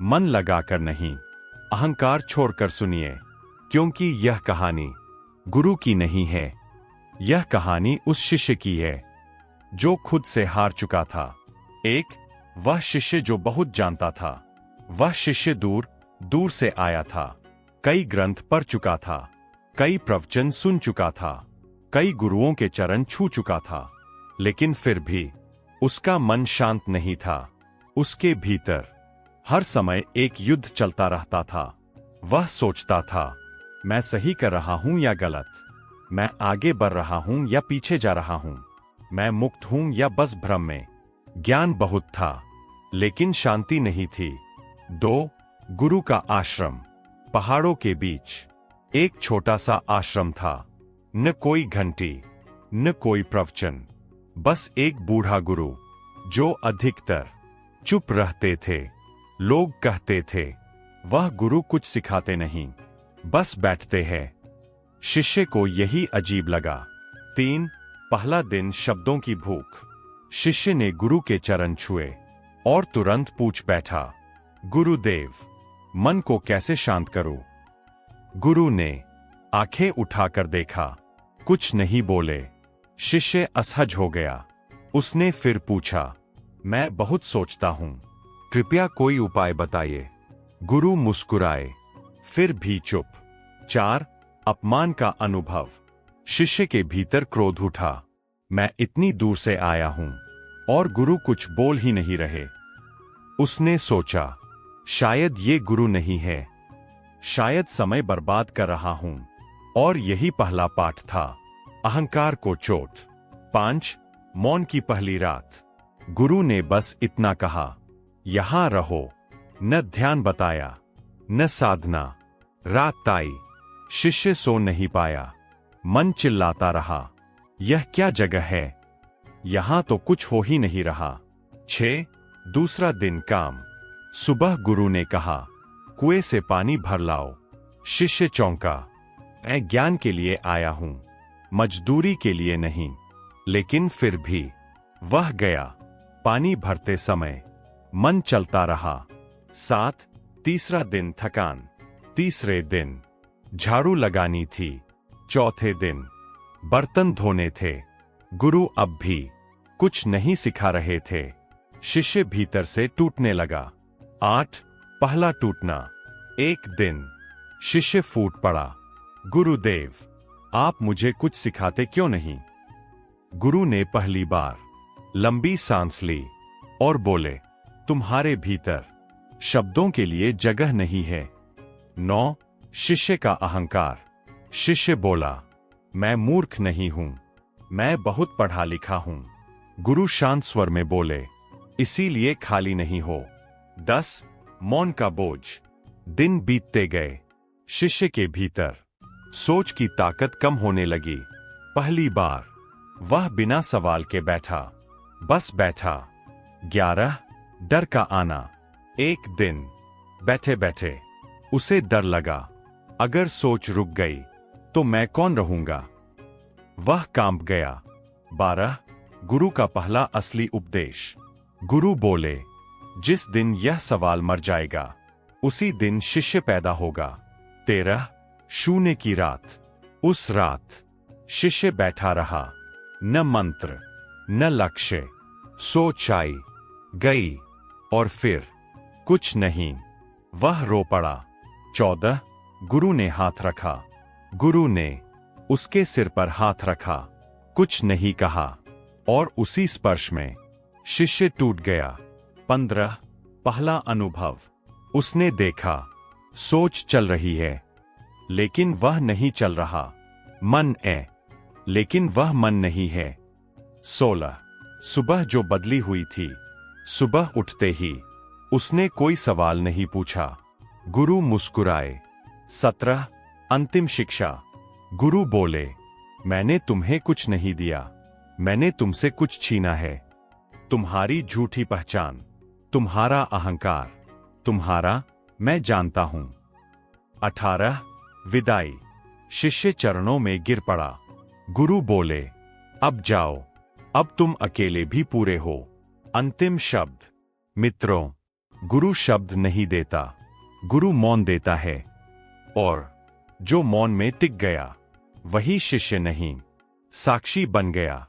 मन लगाकर नहीं, अहंकार छोड़कर सुनिए, क्योंकि यह कहानी गुरु की नहीं है। यह कहानी उस शिष्य की है जो खुद से हार चुका था। एक वह शिष्य जो बहुत जानता था। वह शिष्य दूर दूर से आया था, कई ग्रंथ पढ़ चुका था, कई प्रवचन सुन चुका था, कई गुरुओं के चरण छू चुका था, लेकिन फिर भी उसका मन शांत नहीं था। उसके भीतर हर समय एक युद्ध चलता रहता था। वह सोचता था, मैं सही कर रहा हूं या गलत, मैं आगे बढ़ रहा हूं या पीछे जा रहा हूं, मैं मुक्त हूं या बस भ्रम में। ज्ञान बहुत था, लेकिन शांति नहीं थी। 2 गुरु का आश्रम। पहाड़ों के बीच एक छोटा सा आश्रम था। न कोई घंटी, न कोई प्रवचन, बस एक बूढ़ा गुरु जो अधिकतर चुप रहते थे। लोग कहते थे, वह गुरु कुछ सिखाते नहीं, बस बैठते हैं। शिष्य को यही अजीब लगा। 3 पहला दिन शब्दों की भूख। शिष्य ने गुरु के चरण छुए और तुरंत पूछ बैठा, गुरुदेव, मन को कैसे शांत करूं? गुरु ने आंखें उठाकर देखा, कुछ नहीं बोले। शिष्य असहज हो गया। उसने फिर पूछा, मैं बहुत सोचता हूं, कृपया कोई उपाय बताइए। गुरु मुस्कुराए, फिर भी चुप। 4 अपमान का अनुभव। शिष्य के भीतर क्रोध उठा, मैं इतनी दूर से आया हूं और गुरु कुछ बोल ही नहीं रहे। उसने सोचा, शायद ये गुरु नहीं है, शायद समय बर्बाद कर रहा हूं। और यही पहला पाठ था, अहंकार को चोट। 5 मौन की पहली रात। गुरु ने बस इतना कहा, यहां रहो। न ध्यान बताया, न साधना। रात आई, शिष्य सो नहीं पाया। मन चिल्लाता रहा, यह क्या जगह है, यहां तो कुछ हो ही नहीं रहा। 6 दूसरा दिन काम। सुबह गुरु ने कहा, कुएं से पानी भर लाओ। शिष्य चौंका, मैं ज्ञान के लिए आया हूं, मजदूरी के लिए नहीं। लेकिन फिर भी वह गया। पानी भरते समय मन चलता रहा। 7 तीसरा दिन थकान। तीसरे दिन झाड़ू लगानी थी। चौथे दिन बर्तन धोने थे। गुरु अब भी कुछ नहीं सिखा रहे थे। शिष्य भीतर से टूटने लगा। 8 पहला टूटना। एक दिन शिष्य फूट पड़ा, गुरुदेव, आप मुझे कुछ सिखाते क्यों नहीं? गुरु ने पहली बार लंबी सांस ली और बोले, तुम्हारे भीतर शब्दों के लिए जगह नहीं है। 9 शिष्य का अहंकार। शिष्य बोला, मैं मूर्ख नहीं हूं, मैं बहुत पढ़ा लिखा हूं। गुरु शांत स्वर में बोले, इसीलिए खाली नहीं हो। 10 मौन का बोझ। दिन बीतते गए। शिष्य के भीतर सोच की ताकत कम होने लगी। पहली बार वह बिना सवाल के बैठा, बस बैठा। 11 डर का आना। एक दिन बैठे बैठे उसे डर लगा, अगर सोच रुक गई तो मैं कौन रहूंगा। वह कांप गया। 12 गुरु का पहला असली उपदेश। गुरु बोले, जिस दिन यह सवाल मर जाएगा उसी दिन शिष्य पैदा होगा। 13 शून्य की रात। उस रात शिष्य बैठा रहा, न मंत्र न लक्ष्य। सोच आई गई और फिर कुछ नहीं। वह रो पड़ा। 14 गुरु ने हाथ रखा। गुरु ने उसके सिर पर हाथ रखा, कुछ नहीं कहा, और उसी स्पर्श में शिष्य टूट गया। 15 पहला अनुभव। उसने देखा, सोच चल रही है लेकिन वह नहीं चल रहा। मन है लेकिन वह मन नहीं है। 16 सुबह जो बदली हुई थी। सुबह उठते ही उसने कोई सवाल नहीं पूछा। गुरु मुस्कुराए। 17 अंतिम शिक्षा। गुरु बोले, मैंने तुम्हें कुछ नहीं दिया, मैंने तुमसे कुछ छीना है। तुम्हारी झूठी पहचान, तुम्हारा अहंकार, तुम्हारा मैं जानता हूं। 18 विदाई। शिष्य चरणों में गिर पड़ा। गुरु बोले, अब जाओ, अब तुम अकेले भी पूरे हो। अंतिम शब्द, मित्रों, गुरु शब्द नहीं देता, गुरु मौन देता है। और जो मौन में टिक गया वही शिष्य नहीं, साक्षी बन गया।